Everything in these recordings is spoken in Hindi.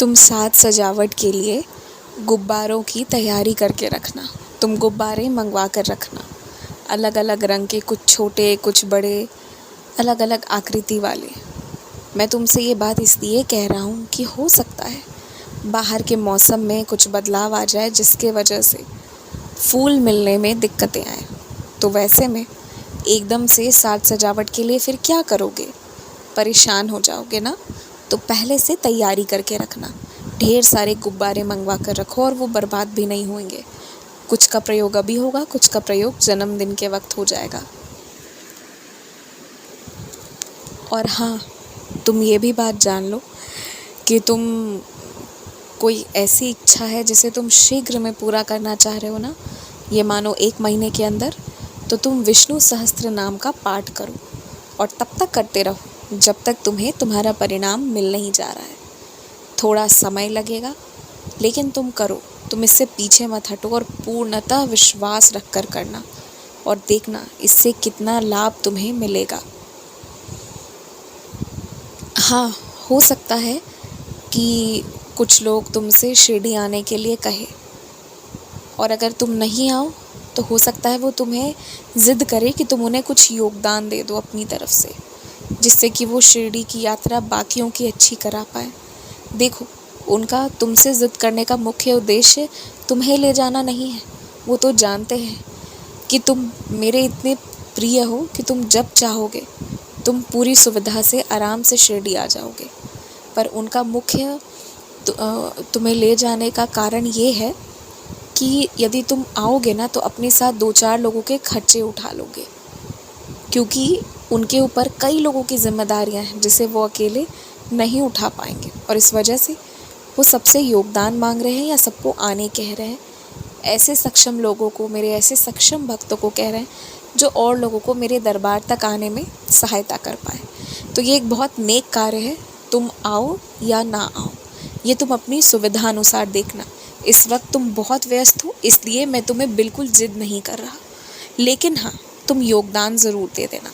तुम साज सजावट के लिए गुब्बारों की तैयारी करके रखना। तुम गुब्बारे मंगवा कर रखना, अलग अलग रंग के, कुछ छोटे कुछ बड़े, अलग अलग आकृति वाले। मैं तुमसे ये बात इसलिए कह रहा हूँ कि हो सकता है बाहर के मौसम में कुछ बदलाव आ जाए जिसके वजह से फूल मिलने में दिक्कतें आए। तो वैसे में एकदम से साज सजावट के लिए फिर क्या करोगे? परेशान हो जाओगे ना। तो पहले से तैयारी करके रखना, ढेर सारे गुब्बारे मंगवा कर रखो और वो बर्बाद भी नहीं होंगे। कुछ का प्रयोग अभी होगा, कुछ का प्रयोग जन्मदिन के वक्त हो जाएगा। और हाँ, तुम ये भी बात जान लो कि तुम कोई ऐसी इच्छा है जिसे तुम शीघ्र में पूरा करना चाह रहे हो ना, ये मानो 1 महीने के अंदर, तो तुम विष्णु सहस्त्र नाम का पाठ करो और तब तक करते रहो जब तक तुम्हें तुम्हारा परिणाम मिल नहीं जा रहा है। थोड़ा समय लगेगा लेकिन तुम करो, तुम इससे पीछे मत हटो और पूर्णतः विश्वास रख कर करना और देखना इससे कितना लाभ तुम्हें मिलेगा। हाँ, हो सकता है कि कुछ लोग तुमसे शिरडी आने के लिए कहे और अगर तुम नहीं आओ तो हो सकता है वो तुम्हें ज़िद करे कि तुम उन्हें कुछ योगदान दे दो अपनी तरफ से, जिससे कि वो शिरडी की यात्रा बाकियों की अच्छी करा पाए। देखो, उनका तुमसे ज़िद करने का मुख्य उद्देश्य तुम्हें ले जाना नहीं है। वो तो जानते हैं कि तुम मेरे इतने प्रिय हो कि तुम जब चाहोगे तुम पूरी सुविधा से आराम से शिरडी आ जाओगे। पर उनका मुख्य तुम्हें ले जाने का कारण ये है कि यदि तुम आओगे ना तो अपने साथ 2-4 लोगों के खर्चे उठा लोगे, क्योंकि उनके ऊपर कई लोगों की जिम्मेदारियां हैं जिसे वो अकेले नहीं उठा पाएंगे और इस वजह से वो सबसे योगदान मांग रहे हैं या सबको आने कह रहे हैं। ऐसे सक्षम लोगों को, मेरे ऐसे सक्षम भक्तों को कह रहे हैं जो और लोगों को मेरे दरबार तक आने में सहायता कर पाए। तो ये एक बहुत नेक कार्य है। तुम आओ या ना आओ, ये तुम अपनी सुविधा अनुसार देखना। इस वक्त तुम बहुत व्यस्त हो, इसलिए मैं तुम्हें बिल्कुल जिद नहीं कर रहा, लेकिन हाँ, तुम योगदान ज़रूर दे देना,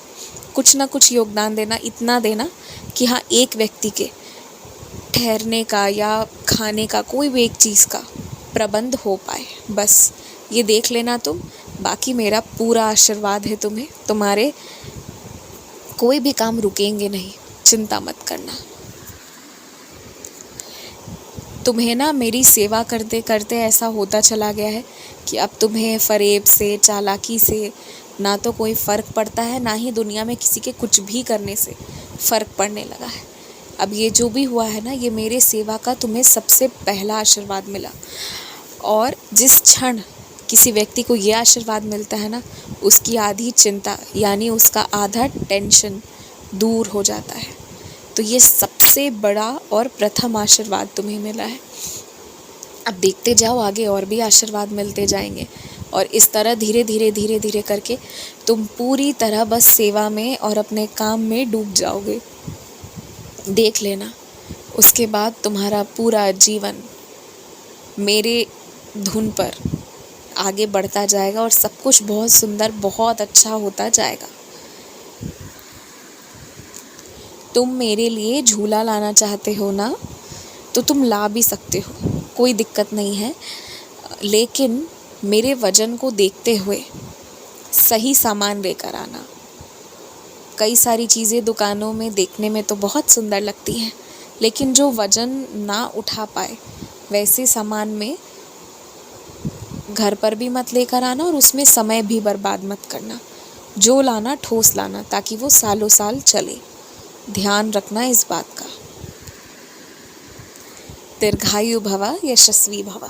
कुछ ना कुछ योगदान देना, इतना देना कि हाँ, एक व्यक्ति के ठहरने का या खाने का, कोई भी एक चीज़ का प्रबंध हो पाए। बस ये देख लेना तुम। बाकी मेरा पूरा आशीर्वाद है तुम्हें, तुम्हारे कोई भी काम रुकेंगे नहीं, चिंता मत करना। तुम्हें ना मेरी सेवा करते करते ऐसा होता चला गया है कि अब तुम्हें फरेब से, चालाकी से ना तो कोई फ़र्क पड़ता है, ना ही दुनिया में किसी के कुछ भी करने से फ़र्क पड़ने लगा है। अब ये जो भी हुआ है ना, ये मेरे सेवा का तुम्हें सबसे पहला आशीर्वाद मिला। और जिस क्षण किसी व्यक्ति को ये आशीर्वाद मिलता है ना, उसकी आधी चिंता यानी उसका आधा टेंशन दूर हो जाता है। तो ये सबसे बड़ा और प्रथम आशीर्वाद तुम्हें मिला है। अब देखते जाओ, आगे और भी आशीर्वाद मिलते जाएंगे और इस तरह धीरे धीरे करके तुम पूरी तरह बस सेवा में और अपने काम में डूब जाओगे। देख लेना, उसके बाद तुम्हारा पूरा जीवन मेरे धुन पर आगे बढ़ता जाएगा और सब कुछ बहुत सुंदर, बहुत अच्छा होता जाएगा। तुम मेरे लिए झूला लाना चाहते हो ना, तो तुम ला भी सकते हो, कोई दिक्कत नहीं है, लेकिन मेरे वजन को देखते हुए सही सामान लेकर आना। कई सारी चीज़ें दुकानों में देखने में तो बहुत सुंदर लगती हैं, लेकिन जो वजन ना उठा पाए वैसे सामान में घर पर भी मत लेकर आना और उसमें समय भी बर्बाद मत करना। जो लाना ठोस लाना, ताकि वो सालों साल चले। ध्यान रखना इस बात का। दीर्घायु भव, यशस्वी भव।